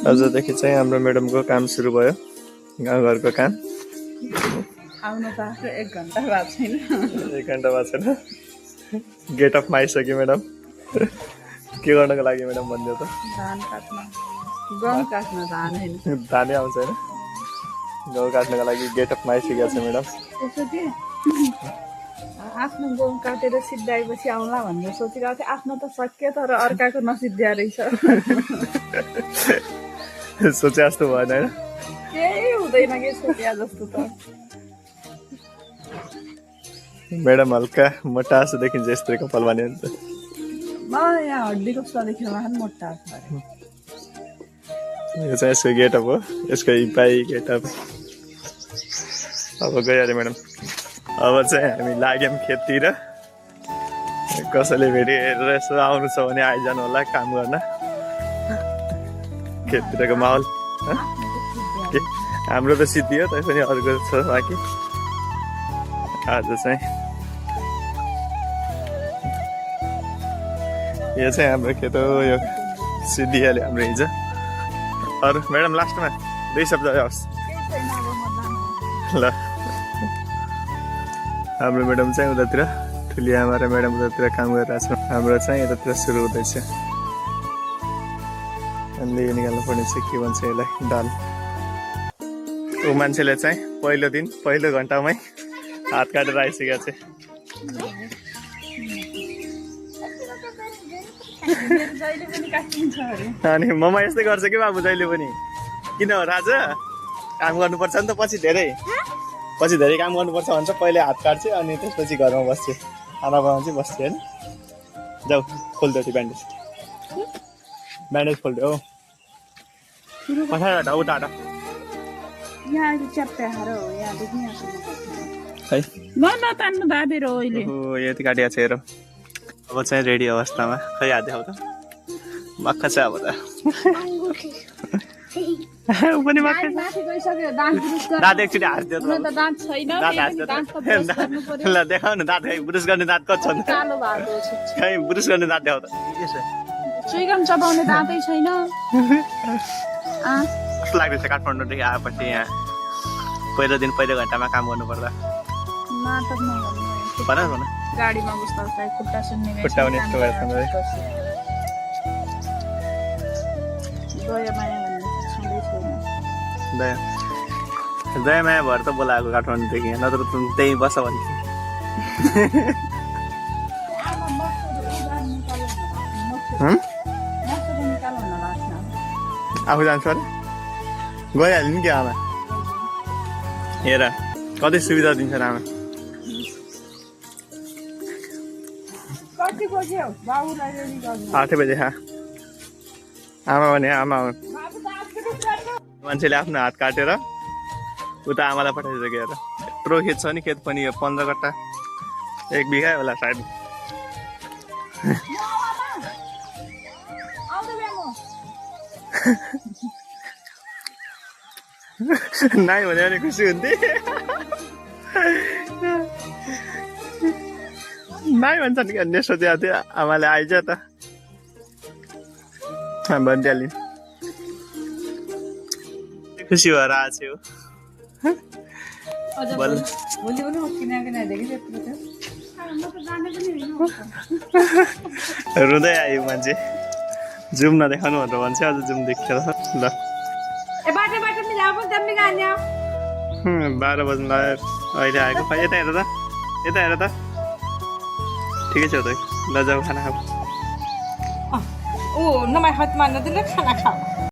आजदेखि चाहिँ हाम्रो म्याडमको काम सुरु भयो, गाउँघरको काम। आउनु त 1 घण्टा भएको छैन। 1 घण्टा भएको छैन। गेट अफमा आइसक्यो म्याडम। के गर्नको लागि म्याडम भनिदियो त? धान काट्न, गहुँ काट्न, धान हैन। धानै आउँछ हैन? गहुँ काट्नको लागि गेट अफमा आइसकेको छ म्याडम। त्यसो के आफ्नो गहुँ काटेर सिद्धाएपछि आउला भनेर सोचिरहेको थिएँ। आफ्नो त सक्यो तर अर्काको नसिद्ध्या रहेछ। सोचे जस्तो भएन हैन? केही हुँदैन के सोचे जस्तो त। म्याडम हल्का मोटा जस्तो देखिन्छ यस्तै कपाल बान्यो भने त। म यहाँ हड्डी कस्तो देखेर पनि मोटा छ अरे। यो चाहिँ यसको गेटअप हो, यसको इपाई गेटअप। अब गयो अरे म्याडम। अब चाहिँ हामी लाग्यौँ खेततिर। कसैले भेट्यो हेरेर यसो आउनु छ भने आइजानु होला काम गर्न। खेततिरको माहौल हाम्रो त सिद्धियो, तैपनि अर्को छ बाँकी। आज चाहिँ यो चाहिँ हाम्रो खेत हो, यो सिद्धिहाल्यो हाम्रो हिजो। अरू म्याडम लास्टमा 2 शब्द होस् ल। हाम्रो म्याडम चाहिँ उतातिर, ठुली आमा र म्याडम उतातिर काम गरिरहेको छ। हाम्रो चाहिँ यतातिर सुरु हुँदैछ। अनि यो निकाल्नु पर्ने चाहिँ के भन्छ यसलाई, दाल। ऊ मान्छेले चाहिँ पहिलो दिन पहिलो घन्टामै हात काटेर आइसकेको छ। अनि ममा यस्तै गर्छ कि बाबु जहिले पनि? किन हो राजा? काम गर्नुपर्छ नि त, पछि धेरै काम गर्नुपर्छ भन्छ। पहिले हात काट्छ अनि त्यसपछि घरमा बस्छ, खाना बनाउँछ, बस्छ होइन? जाऊ खोल्दै त्यो ब्यान्डेज खोल्दै हो। पछाडि उता यहाँ च्याप्टा हारो हो, यहाँ देखि यहाँ है न तान्नु दाबेर हो अहिले। यति काटिया छ हेर। अब चाहिँ रेडी अवस्थामा। खै हात देखाउ त। मक्ख छ अब त। ऊ पनि मक्ख छ। माथि गइसक्यो, दाँत ब्रुस गर्न। दाँत एकचोटि हाँस्दियो त। त दाँत छैन, दाँत हाँस्दियो त। ल देखाउ न दाँत। खै ब्रुस गर्ने दाँत कति छ त? कालो भएको छ। खै ब्रुस गर्ने दाँत देखाउ त। चुइगम चबाउने दाँतै छैन। कस्तो लाग्दैछ काठमाडौँदेखि आएपछि यहाँ पहिलो दिन पहिलो घन्टामा काम गर्नुपर्दा? नाटक नगर्नु। भन न। गाडीमा बस्दा खुट्टा सुन्ने खुट्टा पनि यस्तो भएछ नि। दया माया भन्ने छँदै छैन। दया माया भएर त बोलाएको काठमाडौँदेखि, नत्र त त्यहीँ बस भन्थ्यो। आफू जान्छु अरे गइहाल्यो नि के आमा। हेर कति सुविधा दिन्छ आमा। कति बज्यो बाबुलाई रेडी गर्नु? 8 बजे खा। आमा भने आमा हो। मान्छेले आफ्नो हात काटेर उता आमालाई पठाइसक्यो। हेर यत्रो खेत छ नि, खेत पनि यो 15 कट्टा 1 बिघा होला सायद। नाइ भने अनि खुसी हुन्थे। नाइ भन्छन् कि अन्य सोचेको थियो। आमाले आइज त भनिदिइहाल्यो। खुसी भएर आएको रुँदै आयो मान्छे। जुम नदेखाउनु भनेर भन्छ, अझ जुम देख्छ ल। 12 बज्नु लाग्यो अहिले आएको। यता हेर त, यता हेर त। ठिकै छ त, ल जाऊ खाना खाऊ। ओ नमाई हात मार्न दिले खाना खाऊ।